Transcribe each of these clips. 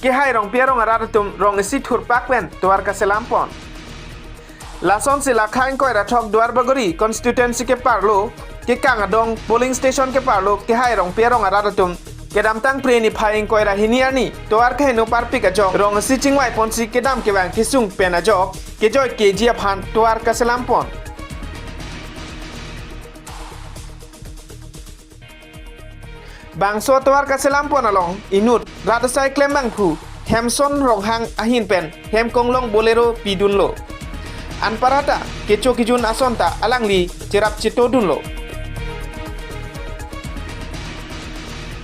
ke hai rong pia rong aratum rong isi thur pakwen tuar ka selampon lason sila khain koi rathok duar bagori constituency ke parlo ke kangadong polling station ke parlo ke hai rong pia rong aratum ke dam tang preni phaing koi ra hiniani tuar ka henu parpi ka jok rong isi chingwai ponsi ke dam ke bang kisung pena jok ke joy ke jia phan tuar ka selampon bang so tuar ka selampon along inut radasai klembang phu Hemson ronghang ahin pen hem konglong bolero pidunlo anparata kecho kijun asonta alangli cerap citodunlo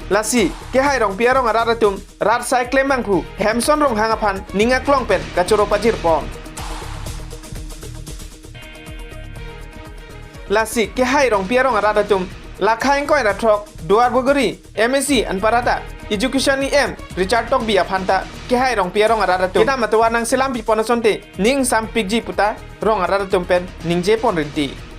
lasi ke hai rong pia rong araratum rat sai klembang phu Hemson ronghang aphan ninga klong pen kachoro pajir pon lasi ke hai rong pia rong araratum lakhain koi rathok duar bogori MSc anparata education ni Richard Tok bia phanta ke hai rong pia rong araratum kita matwa nang selam pi ponasonte ning sam pigji puta rong araratum pen ning je pon rinti